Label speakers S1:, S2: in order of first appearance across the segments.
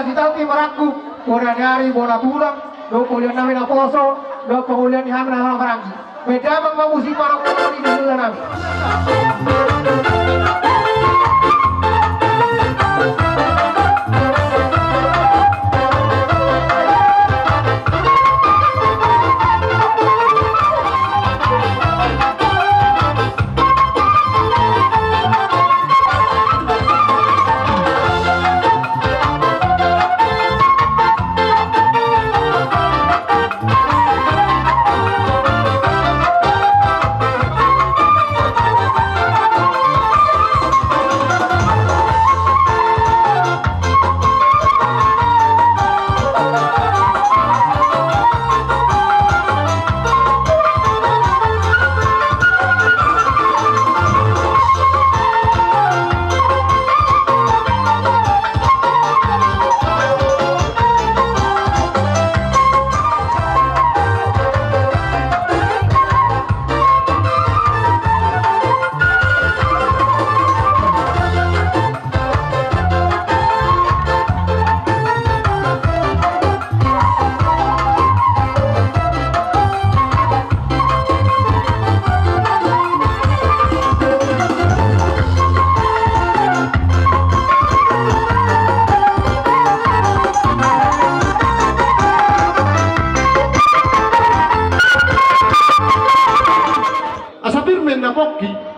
S1: kasih tahu ki maraku bona nyari bona pulang do kuliah namin na poso do kuliah ni hamin na karangi beda mang musik para ko di dunia namin.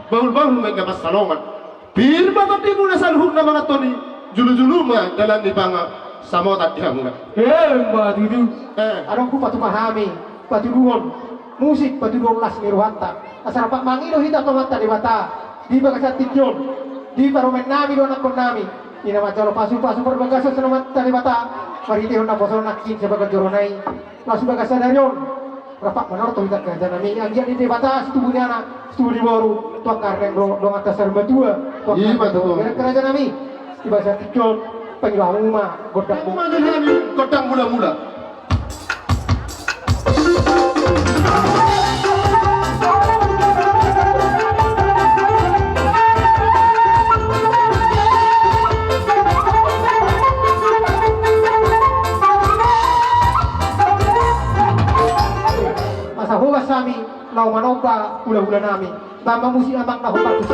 S2: Bahul-bahul mereka masalongan. Bir bakat ibu na salhuk na mga toni julu-julu ma dalam di banga samo tadhang na.
S1: Mbak Dudu. Arong ku patu pahami, patu duon, musik patu duon las niruhanta. Asal pak mangido hita tomata di bata, di bagasat tidyon, di paromen nami do nakon nami. Ina majalo pasu-pasu berbagasa senamata di bata. Maritihon na poso nakin sebagai joronai. Lasu bagasa daryon. Rapak menor to hita kerja nami. Angian di bata setubuhnya anak. Studi baru tuak kareng dong atas serba dua tuak kerja nami di bahasa tikon penjual rumah godang
S2: godang mula-mula
S1: masa huwas kami lau manoba ula-ula nami bamba musik amak na hupatus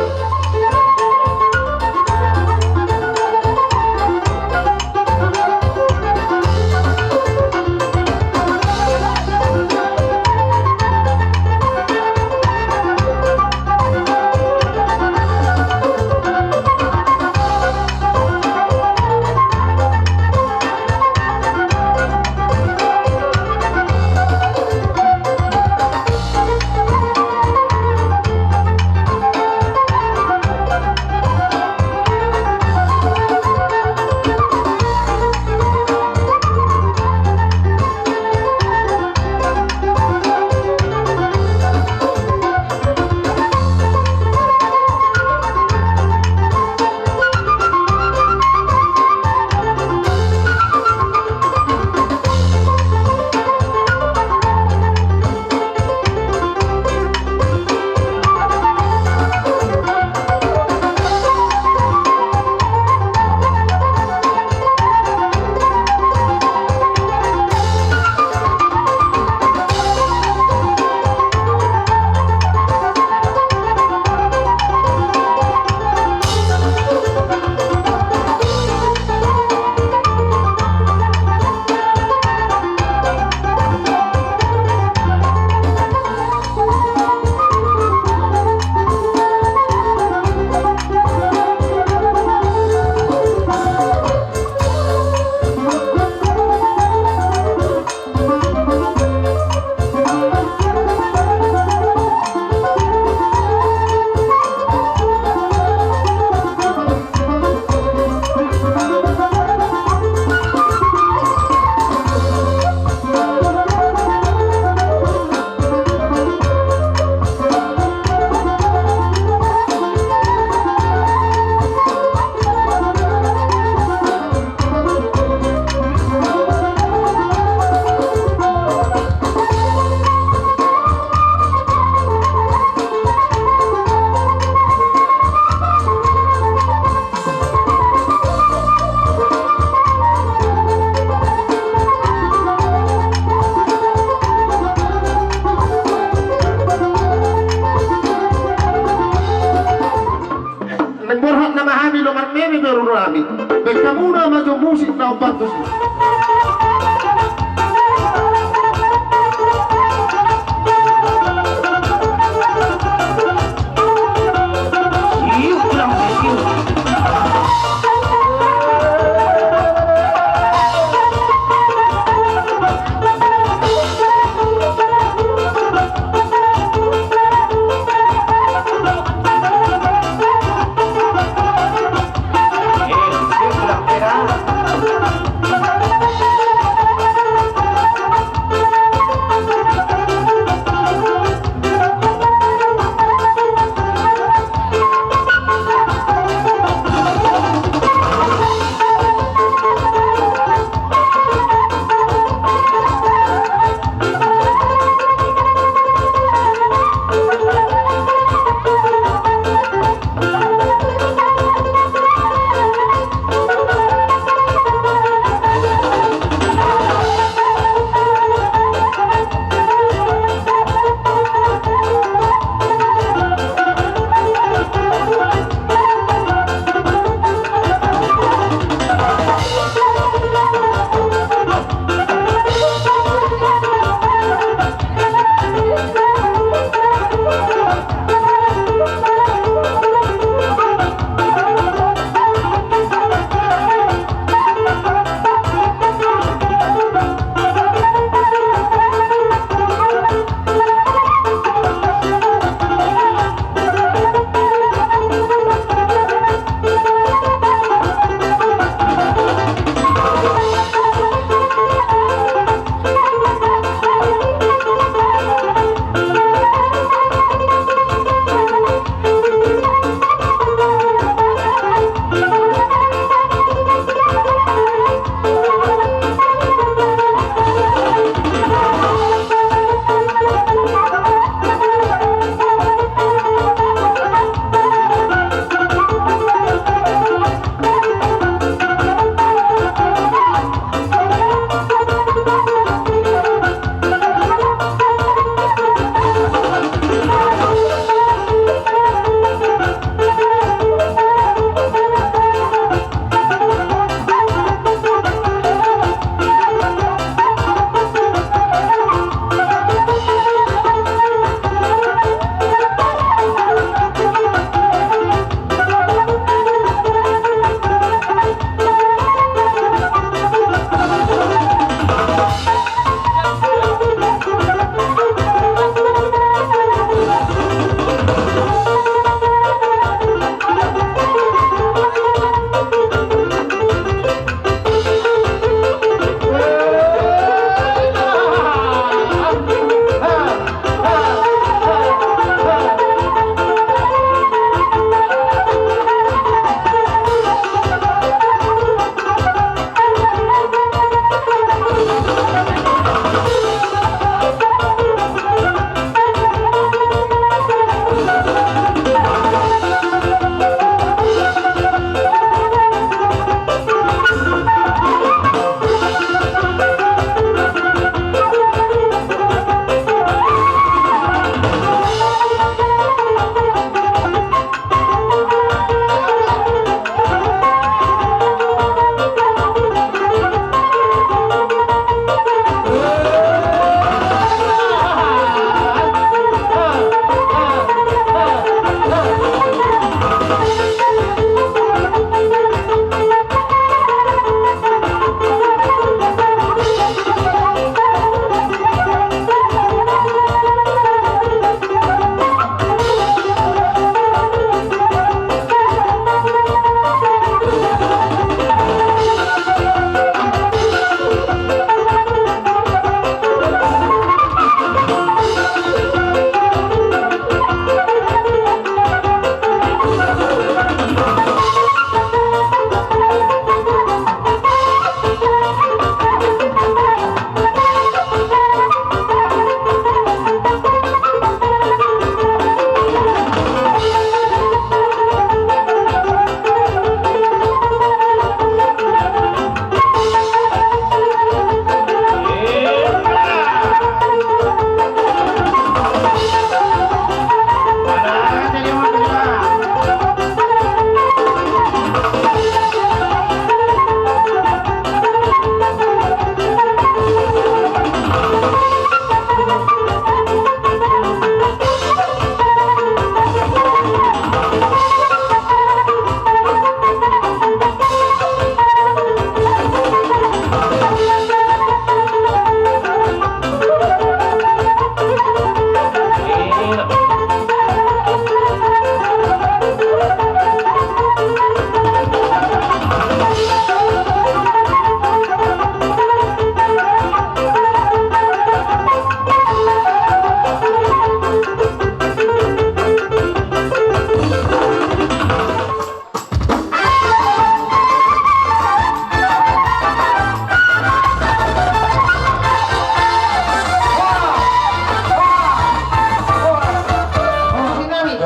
S2: baru rami. Kamu nama jo musik na batus.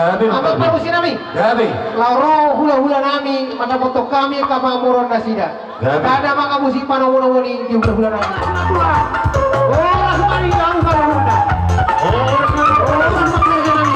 S3: Gabi
S1: Apa
S3: manggabi.
S1: parusin nami?
S3: Gabi.
S1: Lauro hula-hula nami matamoto kami kamamuron na sida.
S3: Gabi.
S1: Kada mga musik panawon-awon di hula-hula nami. Oh, langsung kami kamu hula. Oh, langsung kami nami.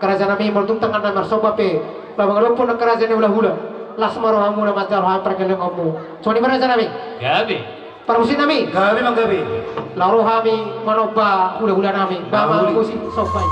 S1: kerajaan nami multung tangan na marsoba pe labang lumpun na kerajaan ni hula-hula las marohamu na matarha perkeleng kamu so ni kerajaan nami
S4: Gabi.
S1: parusin nami
S3: Gabi manggabi.
S1: laro kami manoba hula-hula nami bama musik sopai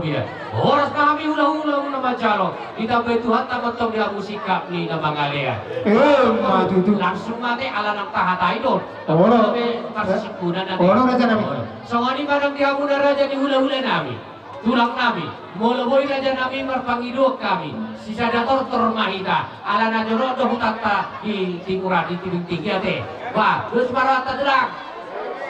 S3: biya. Oras kami hula-hula na macalo. Itambay Tuhan tamatong dia musikap ni na mangalea.
S1: Matutu.
S3: Langsung mati ala ng tahatay doon.
S1: Oro.
S3: Kami pasisipunan natin.
S1: Oro raja namin.
S3: So ngani manang dia muna raja di hula-hula namin. Tulang kami, moloboy raja namin marpangidok kami. Sisa dator termahita, ala na joro do hutata di tingura di tibing tinggi ate. Wah, terus marata derang.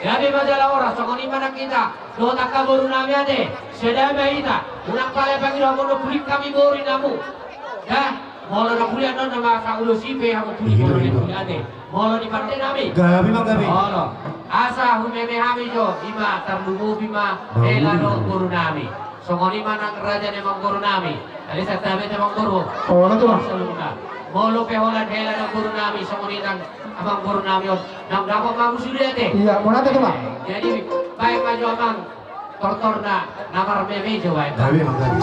S3: Jadi majalah orang, sokoni mana kita, do takka boru nami ate. Sedai mahita, unak pale pangido mono pulik kami boru namu. Ya, molo na pulik non nama kaulo sipe hamu pulik boru ni pulik ate. Molo di partai nami.
S4: Gabi mang gabi.
S3: Molo. Asa humeme hami jo, ima terlugu bima elano boru nami. Songoni manang raja ne mangguru nami. Ali sa tabi ne mangguru.
S1: Oro tuh.
S3: Saluna. Molo pe hola hela na guru nami songoni nang amang guru nami nang dapat magu sudah
S1: Iya, mau nanti tuh Pak.
S3: Jadi baik maju amang tortor na namar meme jo baik.
S4: Gabi mang gabi.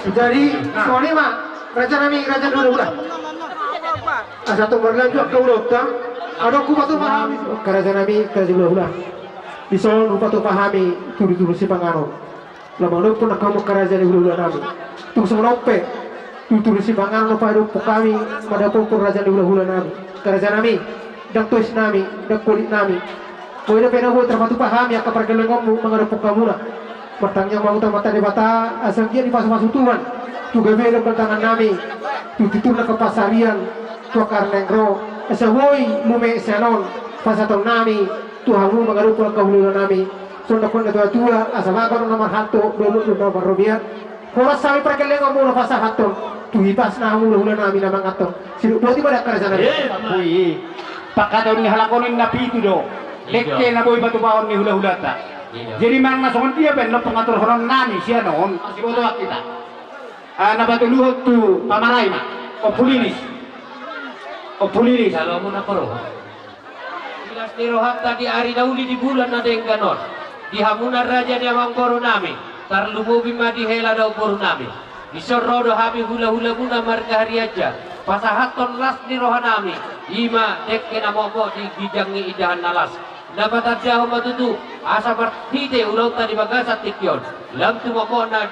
S1: Jadi soalnya mah raja nami raja dulu udah. Asa tu berlanjut ke udah tak. Ada ku patu pahami raja nami raja dulu udah. Bisol rupa tu pahami turu si pangaron. Lama lu pun kamu kerajaan dulu udah nami. Tu semelope. Turu si pangaron lupa hidup kami pada pokok raja dulu udah nami. Kerajaan nami dan tuis nami dan kulit nami. Kau ini pernah buat terpatu pahami akan pergelengommu mengadap kamu lah. Bertangnya mau mata di mata asal dia di pas-pas Tuhan tu gabelo ke tangan nami tu tituna ke pasarian tu karnengro asa woi lume sanon pasaton nami tu hamu mangarupa ka hulu nami sonda kon tua asa magon nomor 1 dulu nomor rubiat horas sami perkelengo mo pasa haton tu hipas na hulu nami namang aton silu dua pada kerjaan
S4: Kui pakadon ni halakonin na pitu do lekke na boy batu baon ni hula-hula ta jadi mang nasongon dia ben lo pengatur horon nami sia non masih bodo kita na batu luhut tu pamarai ma opuliris
S3: Kalau mo na paro. Ilas ni rohatta di ari dauli di bulan na deng ganon. Di hamuna raja di amang koro nami. Tar lumubi ma di hela daw koro nami. Isorro do habi hula-hula muna marga hari aja. Pasahaton las ni rohanami. Ima dekke na momo di gijangi idahan nalas. Dapat jauh matutu asa bertite ulau tadi bagasat tikyon lam tu moko na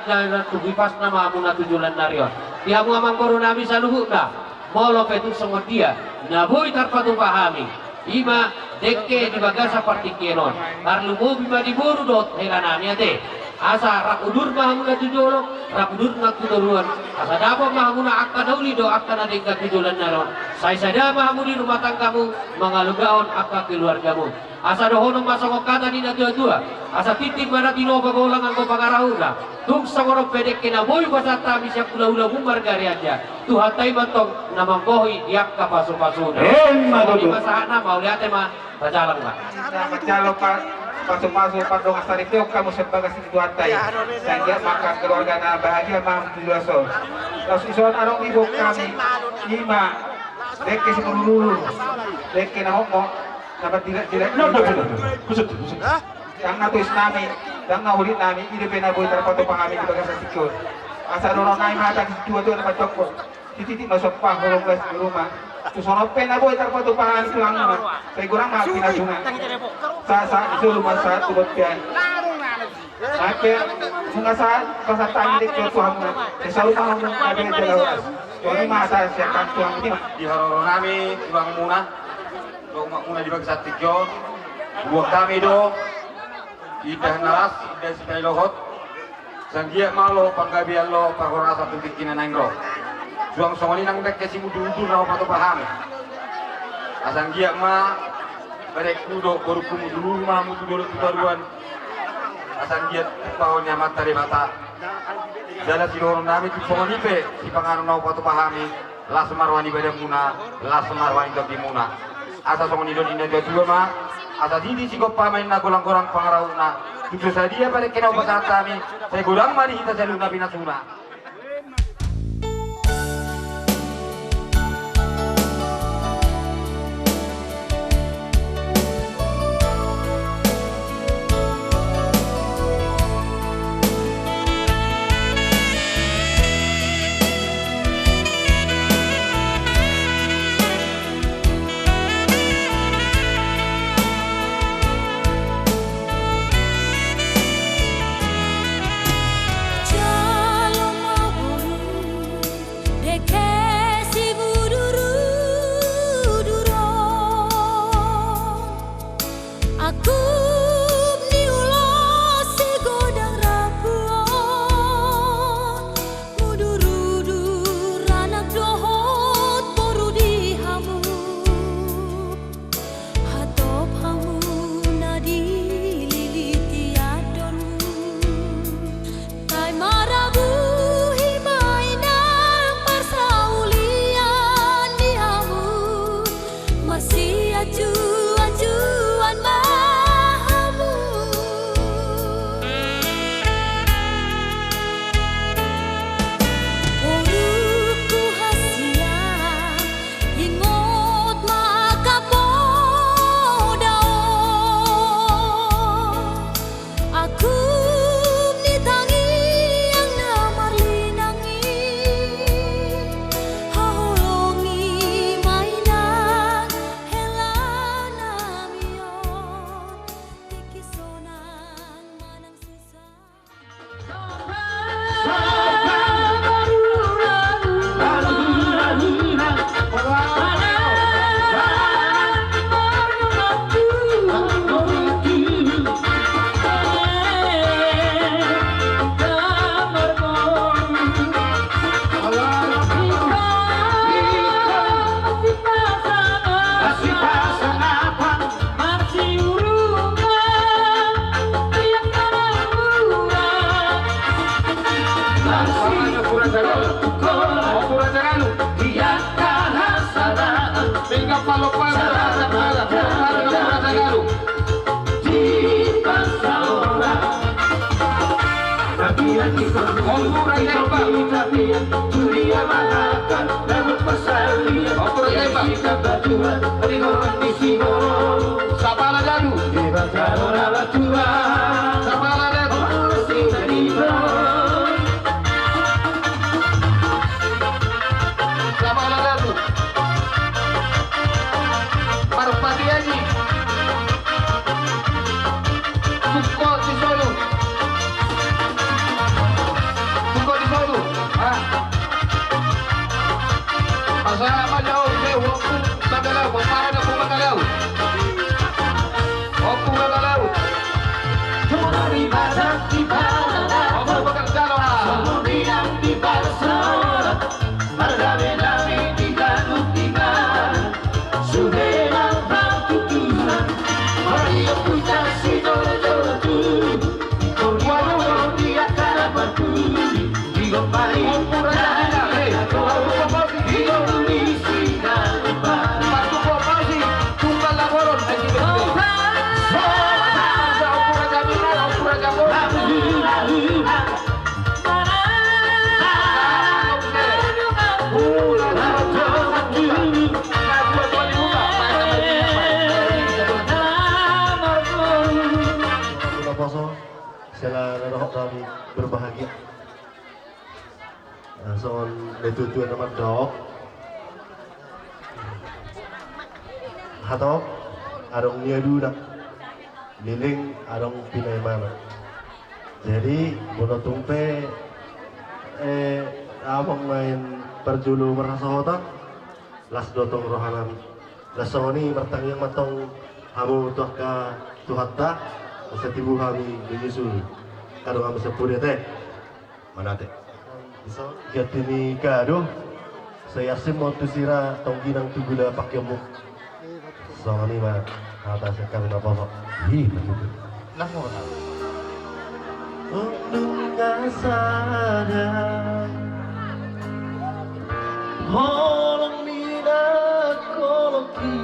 S3: tu bipas nama amuna tujulan narion dia mu amang koro nami saluhu na molo petu semua dia nabui tarpatu pahami ima dekke di bagasa partikienon karlu mo bima di boru dot hela nami ate asa rakudur mahamuna tujolo rakudur na tuduruan asa dapat mahamuna akka dauli do akka na dengka tujulan naron saya sada mahamuni rumah tanggamu mengalugaon akka keluargamu asa dohono masok kata di dua asa titik mana tino bagolang angko pangarahula tung sangono pedek kena boy basata bisa pula-pula bumbar gari aja Tuhan tay mantong namang kohi diak ka pasu-pasu di masahana mau lihat mah bacalang mah
S5: Macalo pa pasu-pasu pandong asari tiok kamu sebagai si Tuhan tay sehingga maka keluarga na bahagia mampu dulaso terus ison arong ibu kami lima deke si melulu deke na homo dapat tidak yang natuis nami yang nahulit nami ide penaboy terpato pangami di bagas sikut asa dono nai mata di dua tuh dapat cokot titik masuk pang holong gas di rumah terus ono penaboy terpato pangami pulang nama saya kurang mah pinasuna sa itu rumah saat tuh pian Ape, bunga saat pasal tanya dek Tuhan mah selalu mau ada jalan jadi masa siapkan Tuhan ini
S4: di horor nami ibang muna do muna di bagasat tikyon buah kami do idah nalas idah sipai lohot sanggia malo panggabian lo pagorasa tukikinan nangro juang songoni nang dek kesi mudu-mudu na pato paham asanggia ma barek kudo baru mudu ma mudu dulu tudaruan asanggia pahon nyamat dari mata jala siloro nami tu songoni pe si pangaron na pato pahami las marwani badam muna las marwani dobi muna asa songoni don indah dua ma asa didi si kop pamain na golang-golang pangarauna tujuh sadia pada kena pasal kami saya gorang mari kita jalur nabi nasuna
S6: Jalur
S2: Sela roh kami berbahagia. Soal letujuan nama dok. Atau arong niadu dah. Liling arong pinai mana. Jadi bono tumpe abang main perjulu merasa hotan. Las dotong rohanan. Lasoni bertanggung matong hamu tuh ke tuhatta. Setibu kami menyusul kado kami sepuluh teh mana teh bisa jatini kado saya semua tu sira tongginang tu gula pakai muk soalnya mah atas kami apa kok ih betul
S5: Namun
S2: nggak sadar holong mina koloki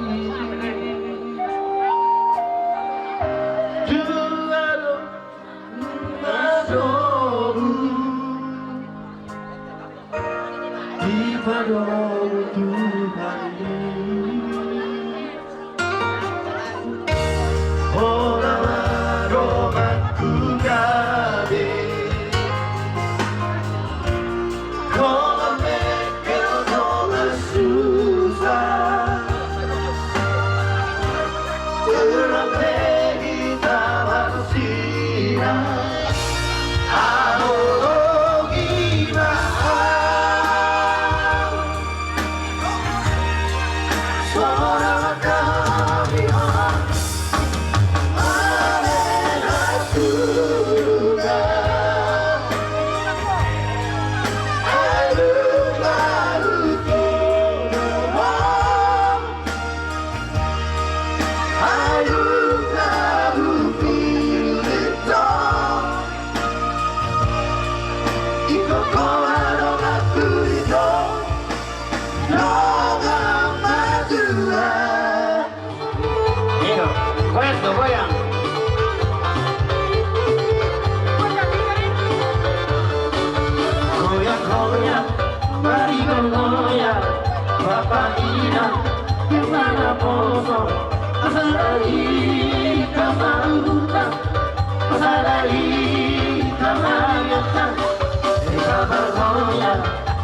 S2: Padahal Tuhan orang romanku gabe kalau mereka nolak susah terapkan kita sinar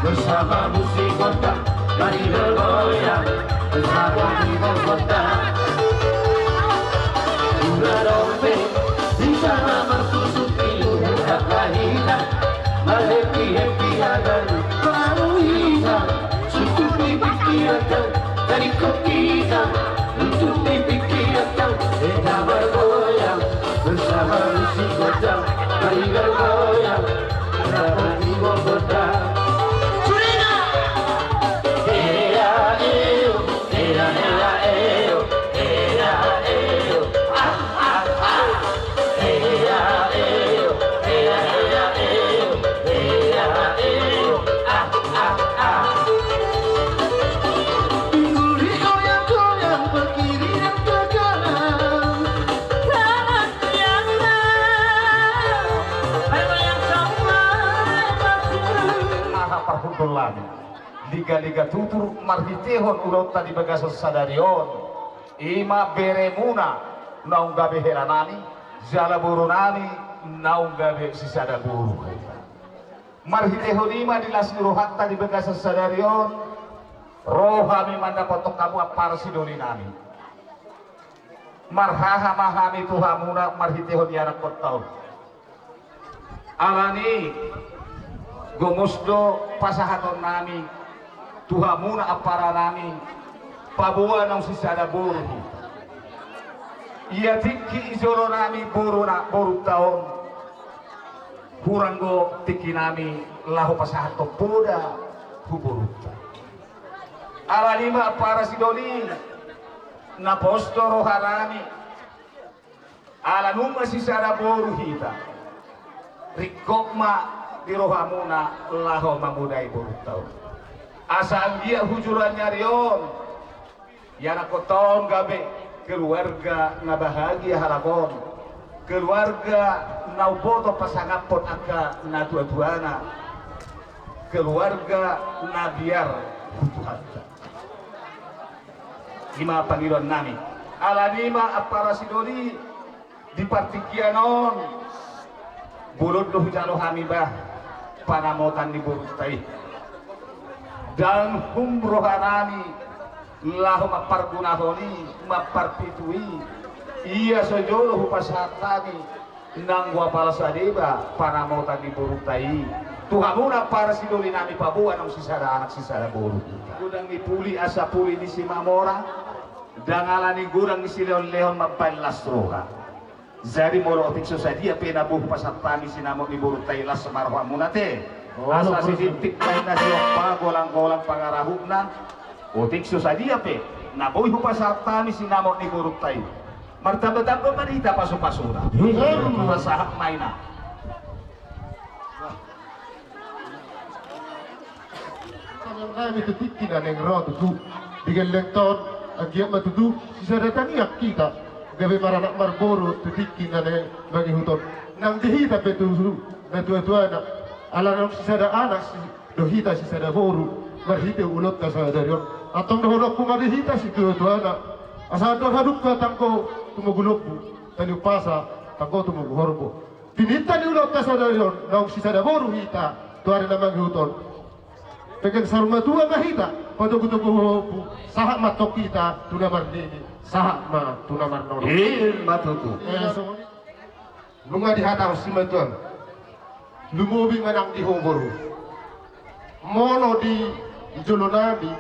S2: bersama musik kota, mari bergoyang bersama di kota. Udah dompet di sana mersusuki udah kelahiran, happy happy agar baru hilang. Susupi pikiran dari kita, susupi pikiran kita bergoyang bersama musik kota, mari bergoyang bersama di kota.
S6: Yang sama kolami liga-liga tutur marhitehon urot tadi bagasa sadarion ima beremuna naung gabe heranani jala burunani naung gabe sisada buru marhitehon ima dilas nuruhat tadi bagasa sadarion rohami manda potok kamu apar sidoli nami marhaha mahami tuhamuna marhitehon yarak kotau alani gomusdo pasahaton nami tuhamuna apara nami pabuan ang sisada buru iya tiki izolo nami buru taon kuranggo tiki nami lahu pasahaton poda huburuta alanima apara sidoli na posto roharani alanuma sisada buru hita rikokma di rohamuna laho mamudai burutau asal dia hujurannya rion yana koton gabe keluarga na bahagia halabon keluarga na boto pasangapon aka na dua-duana keluarga na biar hutuhata lima panggilan nami alanima apara sidoli di partikianon burut doh jalo hamibah panamotan di burut tai dan humrohanani lahu mapargunahoni maparpitui iya sojolo hupasatani nang wapala sadeba panamotan di burut tai tuhamuna para sidoli nami pabuan ang sisada anak sisada burut gudang dipuli asa puli di simamora dangalani gudang di sileon-leon mabalas roha jadi molo tikso sadia penabuh pasatani sinamo di burut tai las semarwa munate asa sisintik lain na siya golang-golang pangarahugna o tikso sadia pe nabuh pasatani sinamo di burut tai martaba-taba manita paso-pasura masahak maina
S1: kami tetikin na ng roto tu dengan lektor agiat matutu sisa dataniak kita gabe maranak marboro tetikin na ng bagi huton nang dihita betul na tua-tua na ala nang sisa da anak dohita sisa da boru marhite ulot ka sa darion atong dohonok kung marhita si tua-tua na asa do haduk ka tangko tumugulokbu tani pasa tangko tumuguhorbo pinita ni ulot ka sa darion nang sisa da boru hita tuare na bagi huton pegang sarung tua mahita pada kutu sahak matok kita tuna mardini sahak ma tuna marnono
S6: matutu
S1: lunga di hatang si matuan lumubi manang di hoboru mono di jolonabi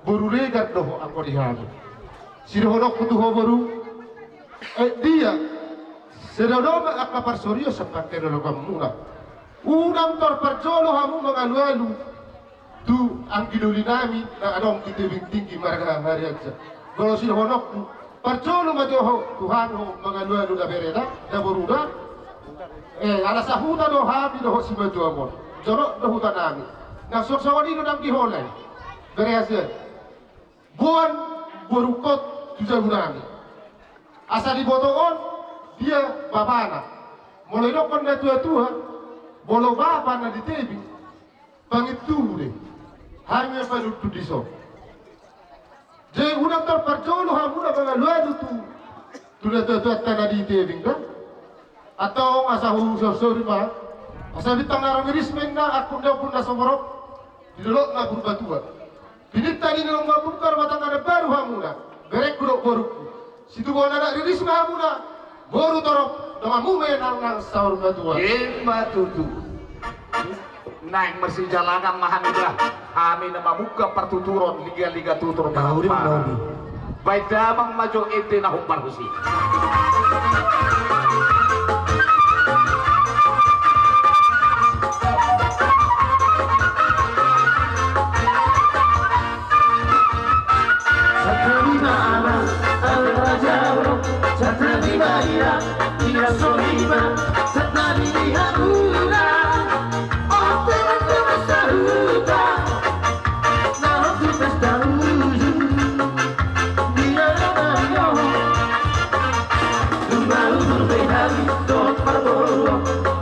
S1: boru regat doho ako di hami sirhonok kutu hoboru dia sedodoma akapar soryo sapat kenologam muna unang torparjolo hamu mangalu-alu tu ang ginuli nami na anong kitibing tinggi marga hari aja kalau sila honok parcolo majoho Tuhan ho mga lualo na bereda na boruda ala sa huta do habi do si majoho mo joro do huta nami na soksawani do nang gihole bereza buan borukot tuja nami asa di botoon dia babana mulai dokon na tua-tua bolo baba na di tebi pangiture hanya pada tu diso. Jadi unang terpercolo hamuna mga luado tu na tanah di tebing kan? Atau asahu sorry ma, asa bitang narangirismen na akun daw pun na somorok dilolok na pun batua. Pinita ni nang mabukar matang ada baru hamuna, berek kurok boruk. Situ gua na ririsme hamuna, boru torok nama mume nang saur batua.
S6: matutu naik mesin jalanan mahanidah kami nama buka pertuturon liga-liga tutur baik damang maju ente na humpar husi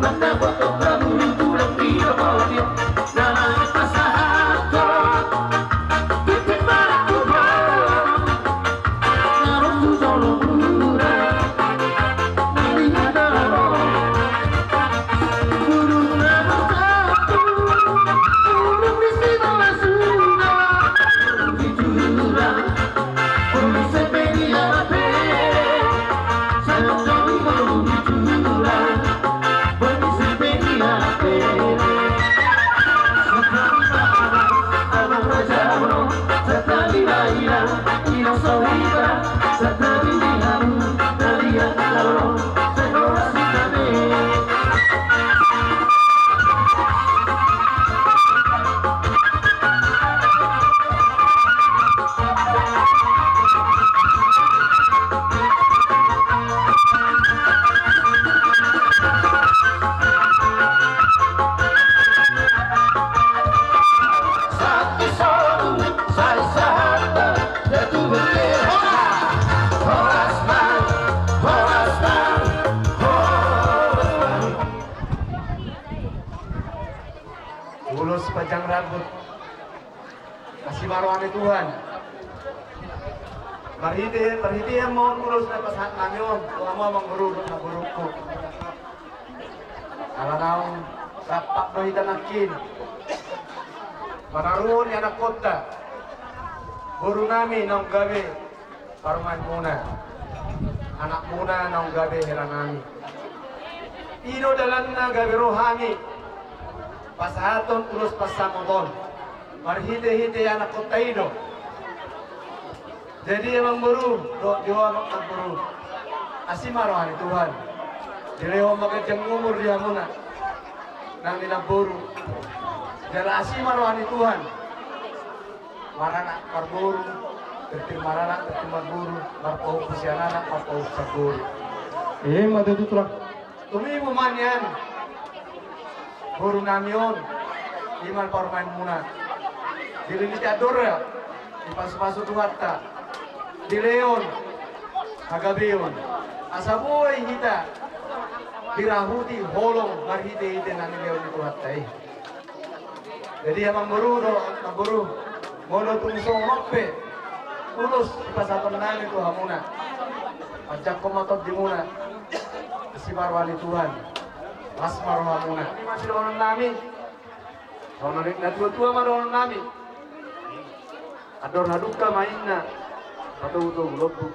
S7: Manda foto kamu tulang di bawah dia, nah pasahan. sepanjang rambut. Kasih marwani Tuhan. Marhiti yang mau ngurus na pasahat namin om. Kung mo mangurulot na burukko. Alanaw, sapak no hitanakin. Manaruon yan ang kota. Guru namin ng gabi. Paruman muna. Anak muna ng gabi hirang namin. Ino dalan na gabi rohani. Pasahaton ulos pasamoton. Marhite-hite anak kota ino. Jadi emang buru, doa makan buru. Asima rohani Tuhan. Dileho magajang umur dia muna. Nang ninaburu. Jala asima rohani Tuhan. Marana parburu. Tertim marana, tertim marburu. Marpau pusianana, marpau saburu.
S1: Matututulang.
S7: Tumimu man yan. Buru namion. Iman parmain muna. Diliniti ador ya. Dipasu-pasu tuhatta. Di leon, agabion, asaboy hita, dirahuti holong marhite-hite nani leon itu hatai. Jadi emang buru, mono tungsong mope, ulus pasapon nani itu hamuna, ajak komotot di muna, si marwani Tuhan, mas marwah muna. Ini masih orang nami, orang na tua marwah nami, ador haduka mainna. Atau betul lobu,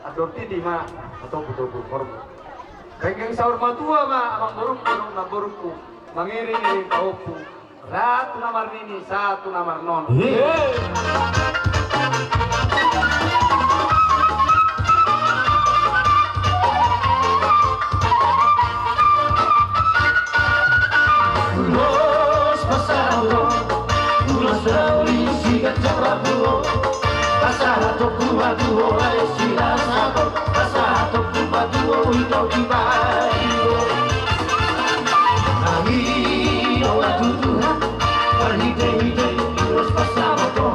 S7: ador tidi ma, atau betul korban. Kengkeng sahur matua ma, amang burukku, mangiring ini kaupu. Satu namar ini, satu namar non.
S8: Ulos pasado, ulos rauli sigat jarabu. Pasato kubatuo ay sinasabi, pasato kubatuo ikaw di bayo. Angino at tutuhan, parhite-hite ilos pasato.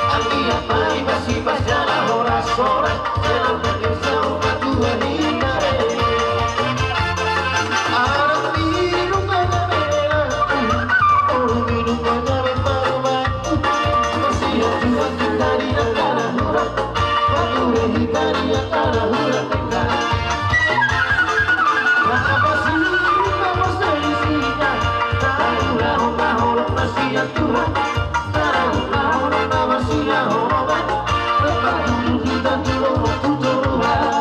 S8: Ang iyak ay masipas dyan ang oras-oras, silang nag-isaw na tuhanin na rin. Ang minum ka namin, ang minum ka namin paruman. Masiyang tuhan dari antara hura, patuhi dari antara hura tengah. Kenapa sih kamu selisihnya? Tahu mahorot masiyang tuhan, tahu mahorot masiyang horoban. Lepas dulu kita turun waktu turuhan.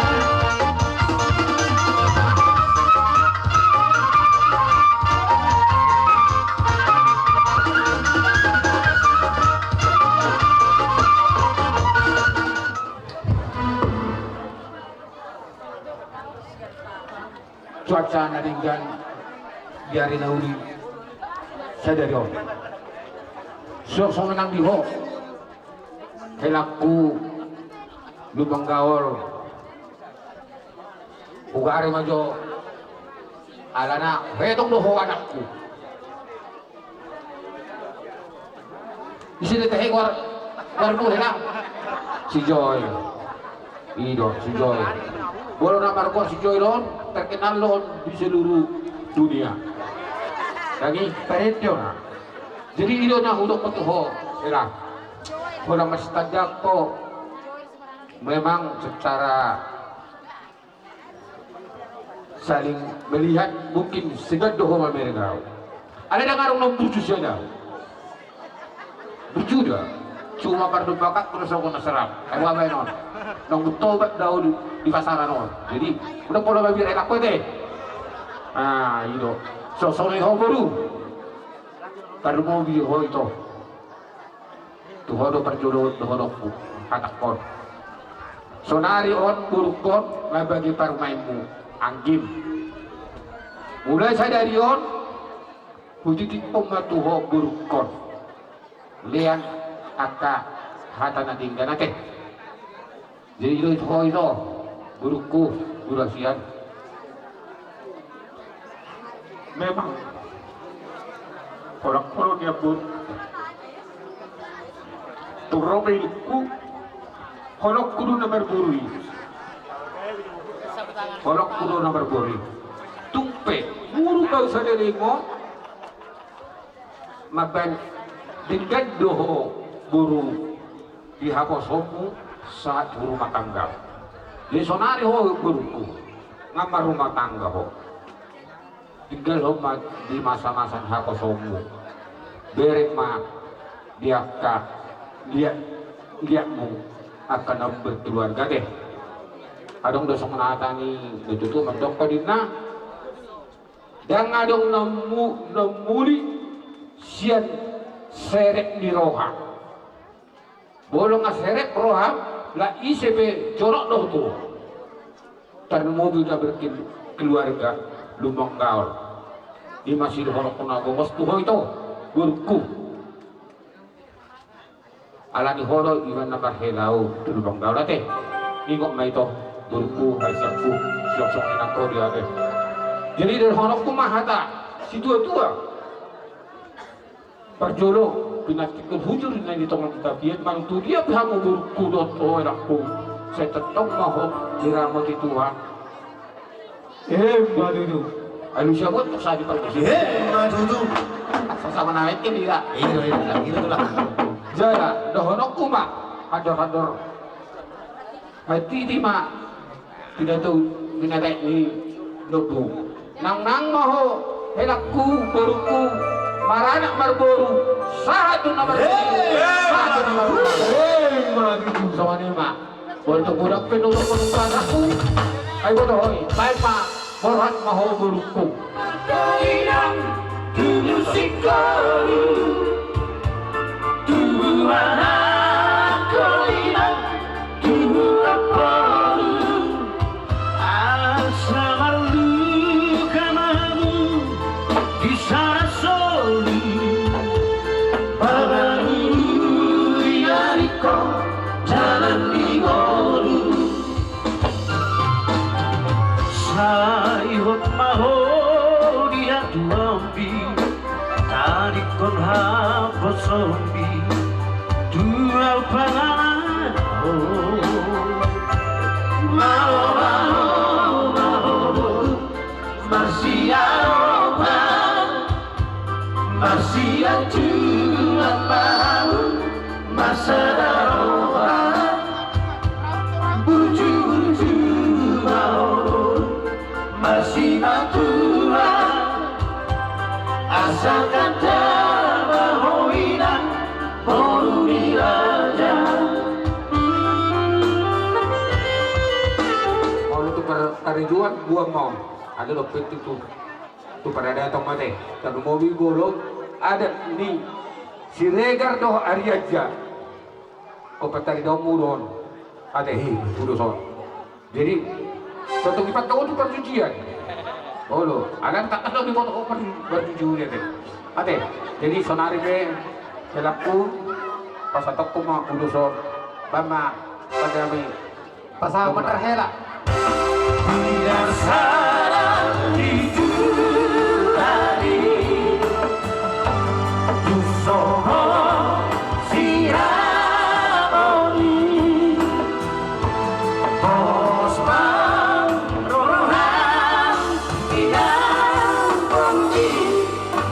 S3: Cuaca naringgan biarin nauli sadari om. Sok nang diho. Helaku lubang gaul. Ugari majo alana hetong doho anakku. Isi teh war hela. Si Joy. Ido si Joy. Walau nama rekor si Joy lon terkenal lon di seluruh dunia. Lagi peretyo na. Jadi ido na hudok petuho era. Orang masih tajak ko memang secara saling melihat mungkin segadoh mereka. Ada yang ngarung nom tujuh saja. Berjuda. Cuma pada bakat terus aku naserap. Aku apa non? Nong tobat daun di pasaran non. Jadi udah pola babi enak kau deh. Ah itu. Sosok ni baru. Baru mau video itu. Tuhan do perjodoh Tuhan aku katak kon. Sonari on buruk kon bagi parmaimu anggim. Mulai saya dari on puji pematuho buruk kon. Lian aka hata na tinggal nake. Jadi itu burukku durasian. Memang orang-orang dia buruk. Turobelku holok kudu nomor buri. Holok kudu nomor buri. Tumpe buru kau sadelingo.
S9: maben dengan doho buru dihaposomu saat rumah tangga. Lesonari ho buruku ngamar rumah tangga ho. Tinggal ho di masa-masa haposomu. Beri ma lihatmu akan berkeluarga deh. Adong dosong menatani itu tuh mendok padina. Dan adong nemuli sian serek di roha. Bolong serek roha la ICB jorok doh tuh. Dan mobil dah berkeluarga lumbang gaul. Di masih horok kunago bos tuh itu burku. Alani horo iwan nabar helau tu lumbang gaul teh. Ingok mai to burku aisyahku siok-siok enak kau dia deh. Jadi dari horok tu mahata si tua-tua perjolo pinatikul hujur di tongan kita biar mang tu dia pihamu burku dot oh enakku saya tetap mahu diramat itu Tuhan.
S1: Madudu.
S9: Alu siapa tu saya diperkusi.
S2: Madudu.
S9: Sama naik ini lah.
S2: Itu lah.
S9: Jaya dohonok kuma hador-hador hati di mak tidak tahu binatek ni dobu. Nang maho helakku baruku maranak marboru satu nomor satu nomor madudu sama ni mak boleh budak penurut penumpang aku ayo dohoi baik mak borat maho baruku kainan tu musikaru tu anak kainan tu apa asa malu kanamu di sana soli padamu yariko jalan digolu sayhot maho dia tuambi tarik kon hapos sombi dua pangalan masih Tuhan mau masa daroha buju-buju mau masih Tuhan asalkan tabahoinan moruni raja. Mau lu tuh karijuan buang mau ada dompet itu tuh pada datang mate dan mobil golong ada nih si Regar doh Aryaja kau petari doh muron ada udah so jadi satu kita tahu itu percucian oh lo akan tak tahu di foto kau percucian deh ada jadi sonari be selaku pas atok kuma udah so bama pada mi pasal meterhela tidak salah itu tadi Soho Siraboni Bosman Rohan Idang Bondi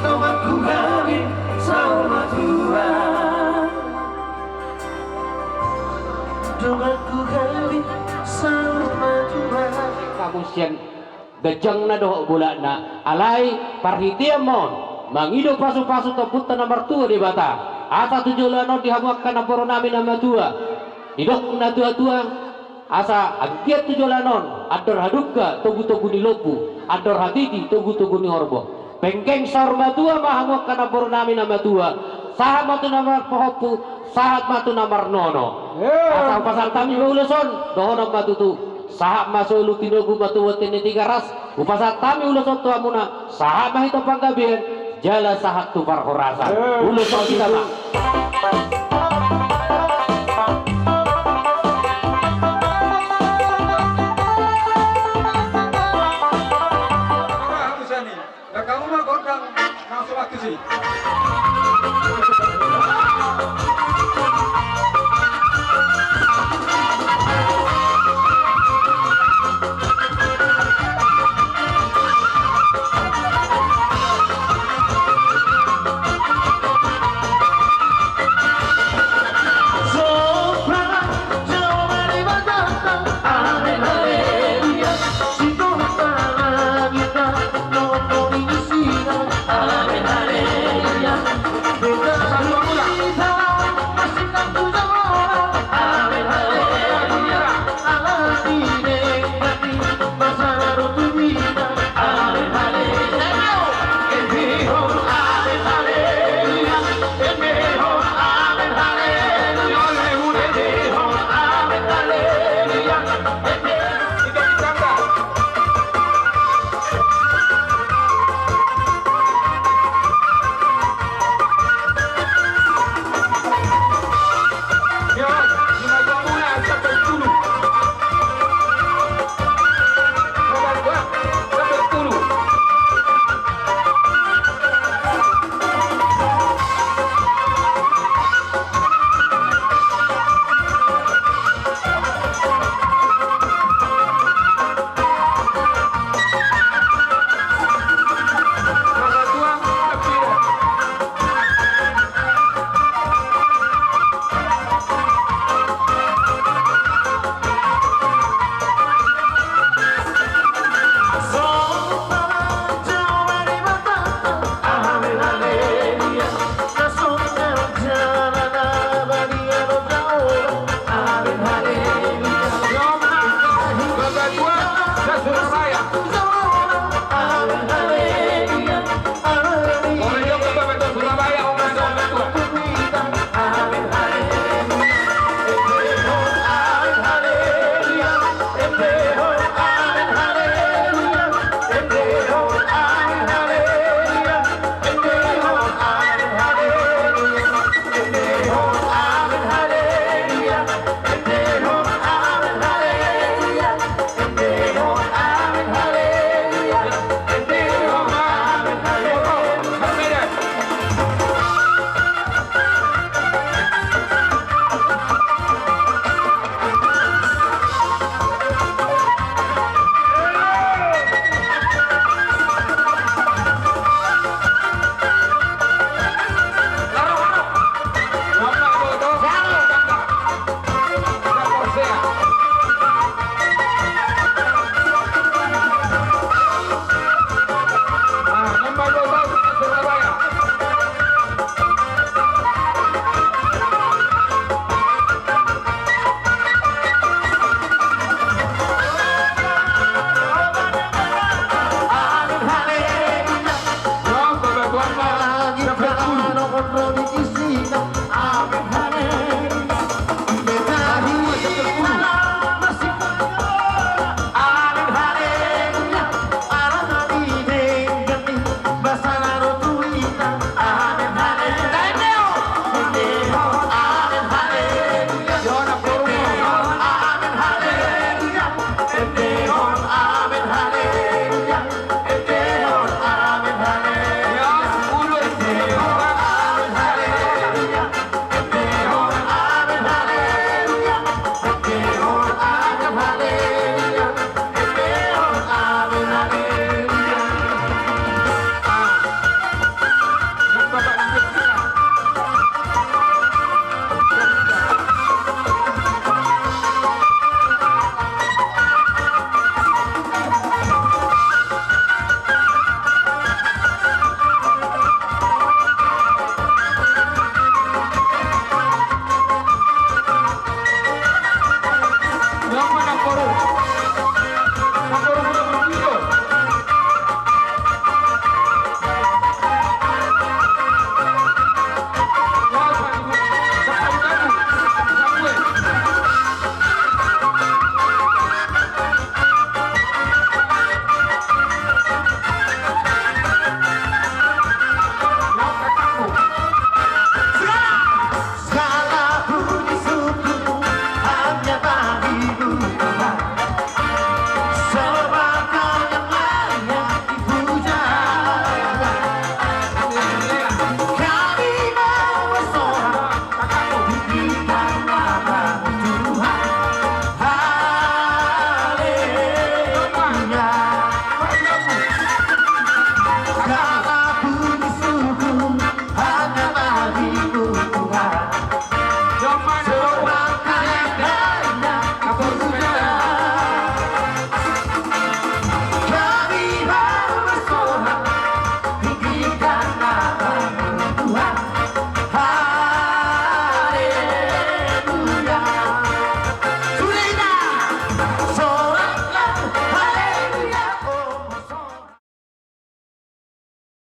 S9: Nomatku kami sama Tuhan Nomatku kami sama Tuhan kamu siang gejang na doh bulan na alay parhitiamon mangido pasu-pasu tebut nomor 2 di bata asa 7 lano dihamuakan naporo nami nama 2 idok na tua-tua asa agkiat 7 lanon ador hadukka tugu-tugu ni lopu ador hatiti tugu-tugu ni orbo pengkeng sarma 2 mahamuakan naporo nami nama 2 sahat matu nomor pohopu sahat matu nomor nono asa pasal tami uluson dohono matutu sahat masuk tinogu batu watini 3 ras upasat tami uluson tuamuna sahat mahito panggabian jala sahat tu parhorasa ulu so kita bang
S4: kamu mah godang langsung waktu sih
S8: no